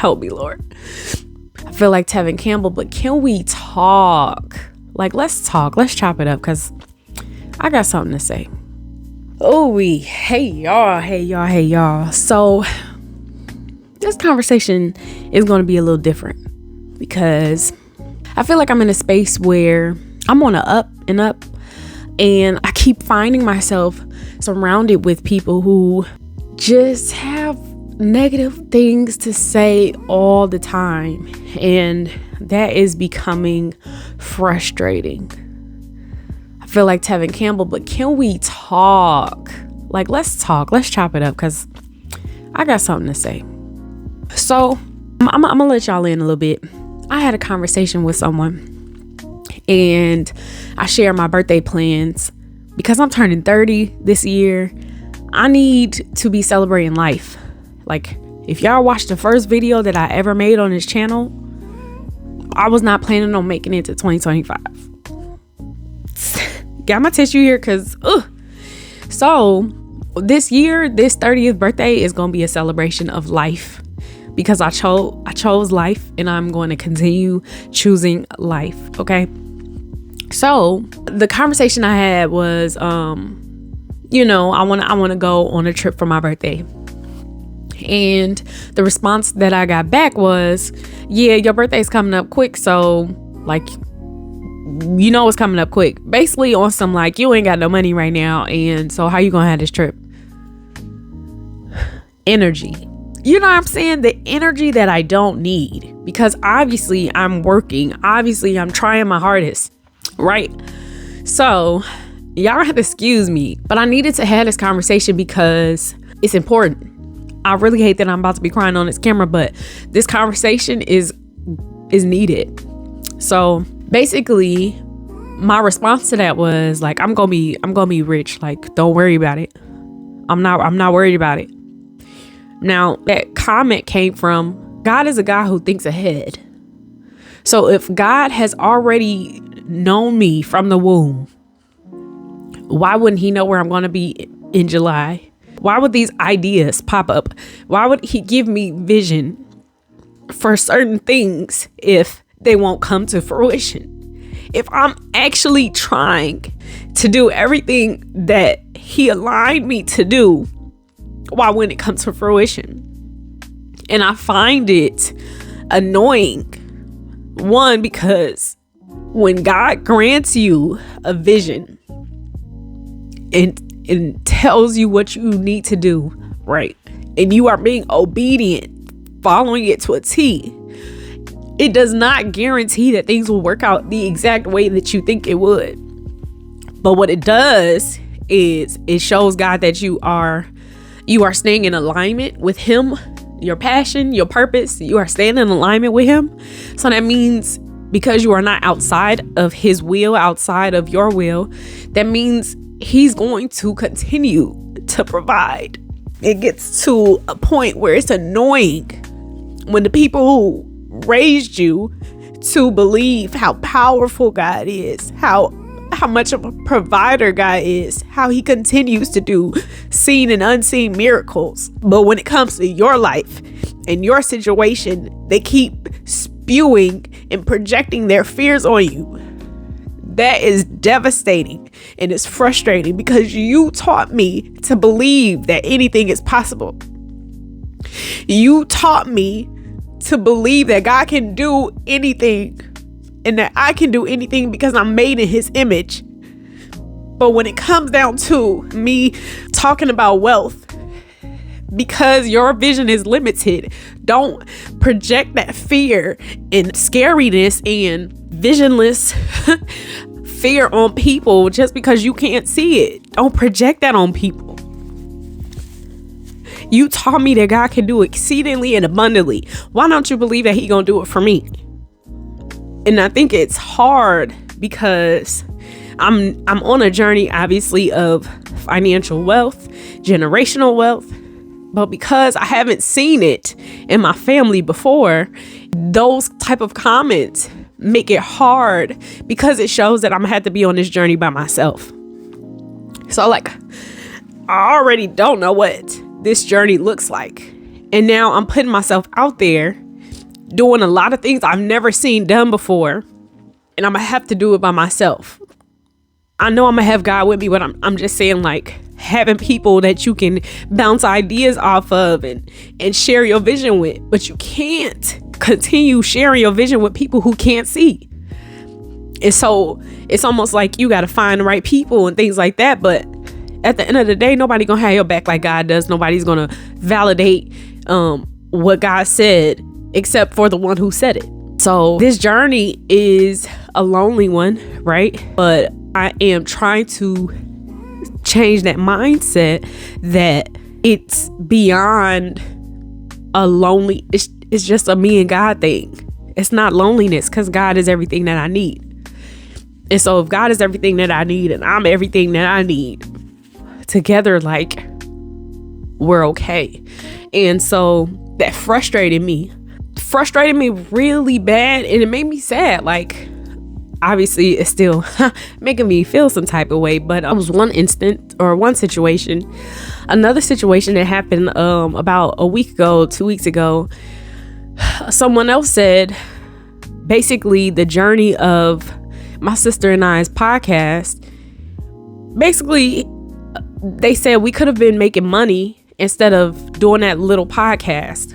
Help me, Lord. I feel like Tevin Campbell, but can we talk? Like, let's talk. Let's chop it up because I got something to say. Hey y'all. So this conversation is going to be a little different because I feel like I'm in a space where I'm on a up and up, and I keep finding myself surrounded with people who just have negative things to say all the time, and that is becoming frustrating. I feel like Tevin Campbell, but can we talk? Like, let's talk. Let's chop it up because I got something to say. So I'm gonna let y'all in a little bit. I had a conversation with someone and I shared my birthday plans because I'm turning 30 this year. I need to be celebrating life. Like, if y'all watched the first video that I ever made on this channel, I was not planning on making it to 2025. Got my tissue here because so this year, this 30th birthday is gonna be a celebration of life because I chose life, and I'm going to continue choosing life. Okay, so the conversation I had was I want to go on a trip for my birthday, and the response that I got back was, yeah, your birthday's coming up quick, so like, it's coming up quick. Basically on some like, you ain't got no money right now, and so how you gonna have this trip? Energy. You know what I'm saying? The energy that I don't need, because obviously I'm working. Obviously I'm trying my hardest, right? So y'all have to excuse me, but I needed to have this conversation because it's important. I really hate that I'm about to be crying on this camera, but this conversation is needed. So basically my response to that was like, I'm gonna be rich. Like, don't worry about it. I'm not worried about it. Now, that comment came from, God is a God who thinks ahead. So if God has already known me from the womb, why wouldn't he know where I'm going to be in July? Why would these ideas pop up? Why would he give me vision for certain things if they won't come to fruition? If I'm actually trying to do everything that he aligned me to do, why wouldn't it come to fruition? And I find it annoying. One, because when God grants you a vision and tells you what you need to do, right, and you are being obedient, following it to a T, it does not guarantee that things will work out the exact way that you think it would. But what it does is it shows God that you are staying in alignment with him, your passion, your purpose. You are staying in alignment with him. So that means because you are not outside of his will, outside of your will, that means he's going to continue to provide. It gets to a point where it's annoying when the people who raised you to believe how powerful God is, how much of a provider God is, how he continues to do seen and unseen miracles. But when it comes to your life and your situation, they keep spewing and projecting their fears on you. That is devastating and it's frustrating because you taught me to believe that anything is possible. You taught me to believe that God can do anything and that I can do anything because I'm made in his image. But when it comes down to me talking about wealth, because your vision is limited, don't project that fear and scariness and visionless fear on people just because you can't see it. Don't project that on people. You taught me that God can do exceedingly and abundantly. Why don't you believe that he gonna do it for me? And I think it's hard because I'm on a journey, obviously, of financial wealth, generational wealth. But because I haven't seen it in my family before, those type of comments make it hard because it shows that I'm gonna have to be on this journey by myself. So like, I already don't know what this journey looks like. And now I'm putting myself out there doing a lot of things I've never seen done before, and I'm gonna have to do it by myself. I know I'm gonna have God with me, but I'm just saying, like, having people that you can bounce ideas off of and share your vision with, but you can't continue sharing your vision with people who can't see. And so it's almost like you got to find the right people and things like that. But at the end of the day, nobody gonna have your back like God does. Nobody's gonna validate what God said except for the one who said it. So this journey is a lonely one, right? But I am trying to change that mindset that it's beyond a lonely, it's just a me and God thing. It's not loneliness, because God is everything that I need. And so if God is everything that I need and I'm everything that I need, together, like, we're okay. And so that frustrated me really bad, and it made me sad. Like, obviously it's still making me feel some type of way, but it was one situation. Another situation that happened about a week ago, 2 weeks ago. Someone else said, basically, the journey of my sister and I's podcast, basically they said we could have been making money instead of doing that little podcast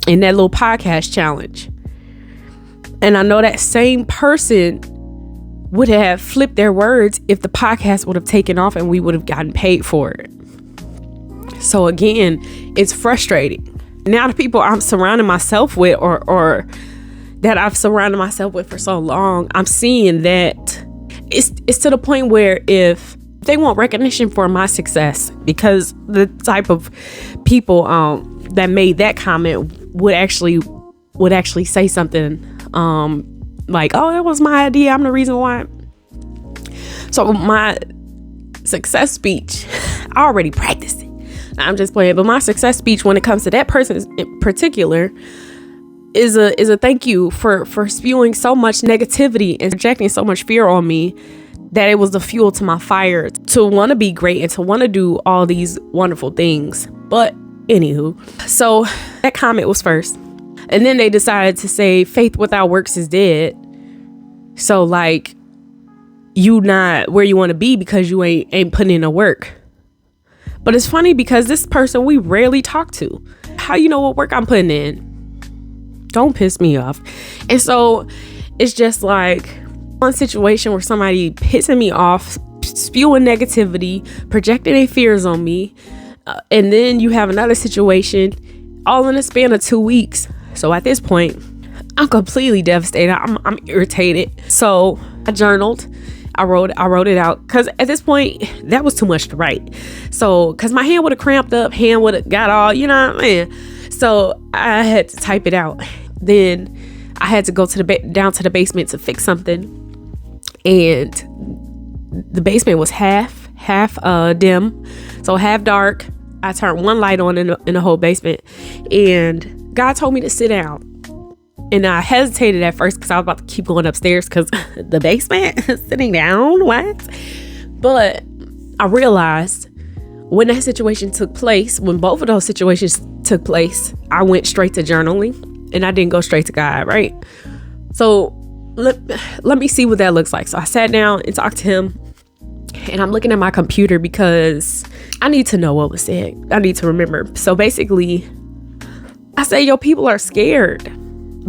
and that little podcast challenge. And I know that same person would have flipped their words if the podcast would have taken off and we would have gotten paid for it. So again, it's frustrating. Now the people I'm surrounding myself with, or that I've surrounded myself with for so long, I'm seeing that it's to the point where if they want recognition for my success, because the type of people that made that comment would actually say something like, oh, that was my idea, I'm the reason why. So my success speech, I already practiced it. I'm just playing, but my success speech when it comes to that person in particular is a thank you for spewing so much negativity and projecting so much fear on me, that it was the fuel to my fire to want to be great and to want to do all these wonderful things. But anywho, so that comment was first, and then they decided to say faith without works is dead. So like, you not where you want to be because you ain't putting in the work. But it's funny because this person we rarely talk to. How you know what work I'm putting in? Don't piss me off. And so it's just like one situation where somebody pissing me off, spewing negativity, projecting their fears on me. And then you have another situation all in the span of 2 weeks. So at this point, I'm completely devastated. I'm irritated. So I journaled. I wrote it out because at this point that was too much to write. So because my hand would have cramped up, hand would have got all, you know what I mean? So I had to type it out. Then I had to go to down to the basement to fix something, and the basement was half dim, so half dark. I turned one light on in the whole basement, and God told me to sit down. And I hesitated at first because I was about to keep going upstairs because the basement, sitting down, what? But I realized when that situation took place, when both of those situations took place, I went straight to journaling and I didn't go straight to God, right? So let me see what that looks like. So I sat down and talked to him, and I'm looking at my computer because I need to know what was said. I need to remember. So basically, I say, yo, people are scared.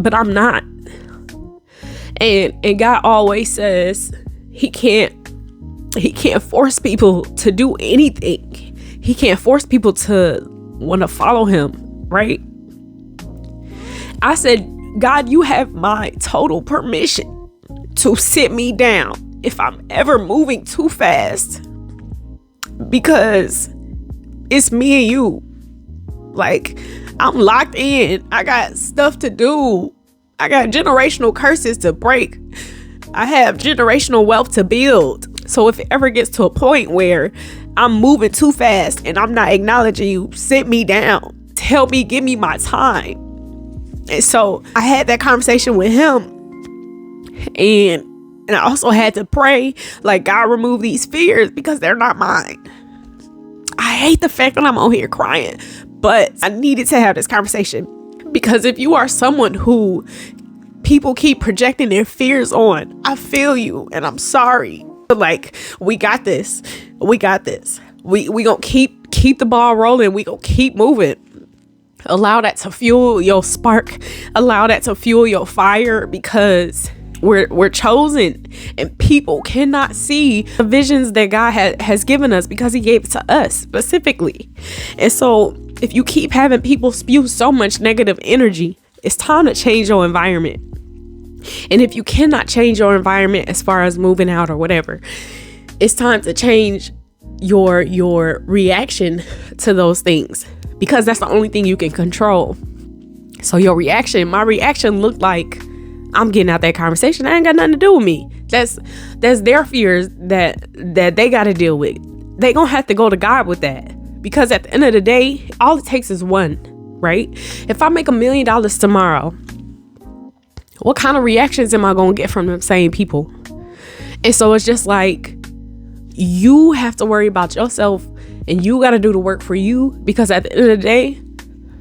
But I'm not. And God always says he can't force people to do anything. He can't force people to want to follow him, right? I said, God, you have my total permission to sit me down if I'm ever moving too fast, because it's me and you. Like, I'm locked in. I got stuff to do. I got generational curses to break. I have generational wealth to build. So if it ever gets to a point where I'm moving too fast and I'm not acknowledging you, sit me down. Help me, give me my time. And so I had that conversation with him. And I also had to pray, like, God, remove these fears because they're not mine. I hate the fact that I'm on here crying, but I needed to have this conversation Because if you are someone who people keep projecting their fears on, I feel you and I'm sorry. But like, we got this. We got this. We gonna keep the ball rolling. We gonna keep moving. Allow that to fuel your spark. Allow that to fuel your fire, because we're chosen, and people cannot see the visions that God has given us because he gave it to us specifically. And so if you keep having people spew so much negative energy, it's time to change your environment. And if you cannot change your environment as far as moving out or whatever, it's time to change your reaction to those things, because that's the only thing you can control. So my reaction looked like, I'm getting out that conversation. I ain't got nothing to do with me. That's their fears that they got to deal with. They gonna have to go to God with that, because at the end of the day, all it takes is one, right? If I make $1 million tomorrow, what kind of reactions am I gonna get from them same people? And so it's just like, you have to worry about yourself, and you got to do the work for you, because at the end of the day,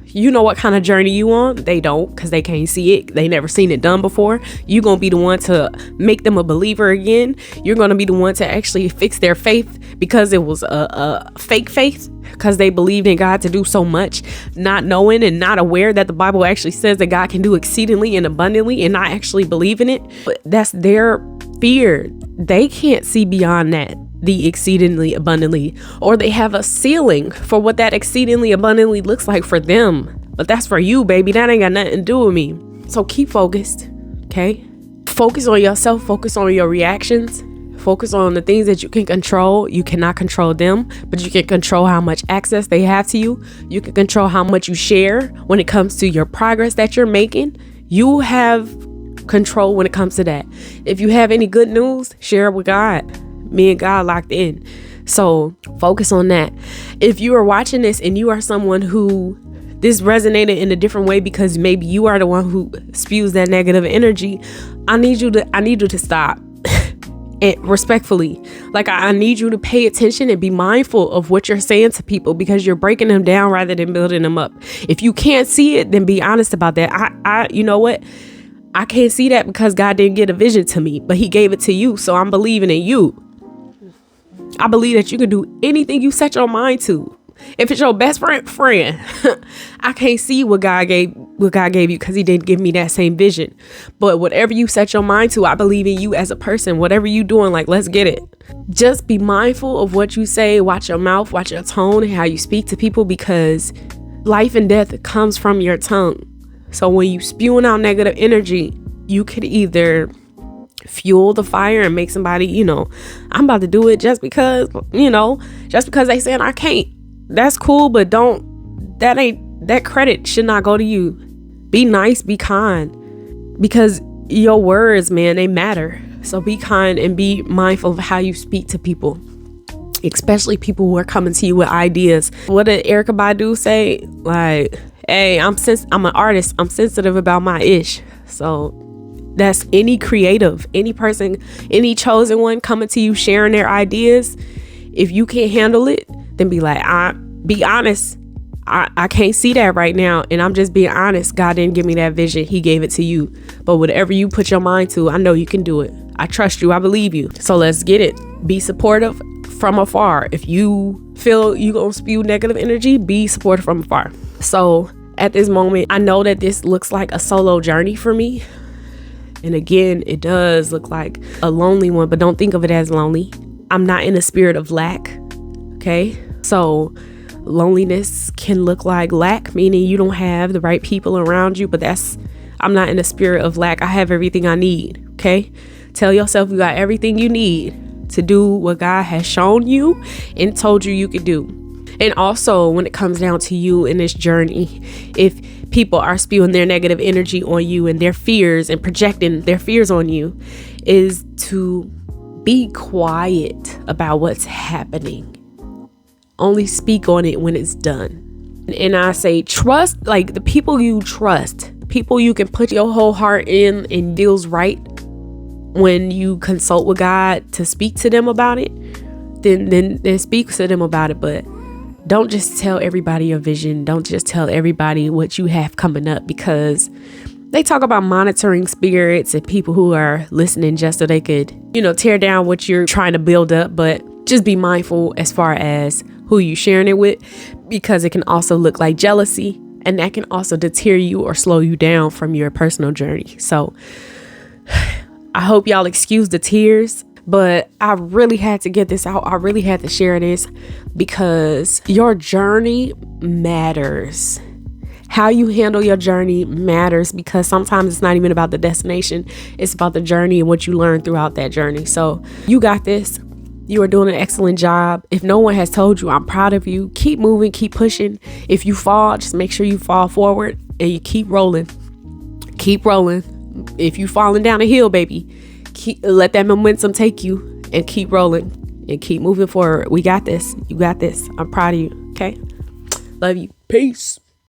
you know what kind of journey you on. They don't, because they can't see it. They never seen it done before. You're going to be the one to make them a believer again. You're going to be the one to actually fix their faith, because it was a fake faith, because they believed in God to do so much, not knowing and not aware that the Bible actually says that God can do exceedingly and abundantly, and not actually believe in it. But that's their fear. They can't see beyond that, the exceedingly abundantly, or they have a ceiling for what that exceedingly abundantly looks like for them. But that's for you, baby. That ain't got nothing to do with me. So keep focused. Okay. Focus on yourself. Focus on your reactions. Focus on the things that you can control. You cannot control them, but you can control how much access they have to you. You can control how much you share when it comes to your progress that you're making. You have control when it comes to that. If you have any good news, share it with God. Me and God locked in. So focus on that. If you are watching this and you are someone who this resonated in a different way, because maybe you are the one who spews that negative energy, I need you to stop. And respectfully, like, I need you to pay attention and be mindful of what you're saying to people, because you're breaking them down rather than building them up. If you can't see it, then be honest about that. You know what? I can't see that because God didn't give a vision to me, but he gave it to you. So I'm believing in you. I believe that you can do anything you set your mind to. If it's your best friend, I can't see what God gave you, because he didn't give me that same vision. But whatever you set your mind to, I believe in you as a person. Whatever you doing, like, let's get it. Just be mindful of what you say. Watch your mouth, watch your tone, and how you speak to people, because life and death comes from your tongue. So when you spewing out negative energy, you could either fuel the fire and make somebody, I'm about to do it just because they saying I can't. That's cool, but that credit should not go to you. Be nice, be kind, because your words, man, they matter. So be kind and be mindful of how you speak to people, especially people who are coming to you with ideas. What did Erykah Badu say? Like, hey, I'm an artist. I'm sensitive about my ish. So that's any creative, any person, any chosen one coming to you, sharing their ideas. If you can't handle it, then be like, be honest. I can't see that right now. And I'm just being honest. God didn't give me that vision. He gave it to you. But whatever you put your mind to, I know you can do it. I trust you. I believe you. So let's get it. Be supportive from afar. If you feel you gonna spew negative energy, be supportive from afar. So at this moment, I know that this looks like a solo journey for me. And again, it does look like a lonely one, but don't think of it as lonely. I'm not in a spirit of lack. Okay. So loneliness can look like lack, meaning you don't have the right people around you, but I'm not in a spirit of lack. I have everything I need. Okay. Tell yourself you got everything you need to do what God has shown you and told you could do. And also, when it comes down to you in this journey, if people are spewing their negative energy on you and their fears and projecting their fears on you, is to be quiet about what's happening. Only speak on it when it's done. And I say trust, like the people you trust, people you can put your whole heart in and feels right when you consult with God to speak to them about it, then speak to them about it. But don't just tell everybody your vision. Don't just tell everybody what you have coming up, because they talk about monitoring spirits and people who are listening just so they could, tear down what you're trying to build up. But just be mindful as far as who you sharing it with, because it can also look like jealousy, and that can also deter you or slow you down from your personal journey. So I hope y'all excuse the tears, but I really had to get this out. I really had to share this because your journey matters. How you handle your journey matters, because sometimes it's not even about the destination. It's about the journey and what you learn throughout that journey. So you got this. You are doing an excellent job. If no one has told you, I'm proud of you. Keep moving, keep pushing. If you fall, just make sure you fall forward and you keep rolling. Keep rolling. If you falling down a hill, baby, let that momentum take you and keep rolling and keep moving forward. We got this. You got this. I'm proud of you. Okay. Love you. Peace.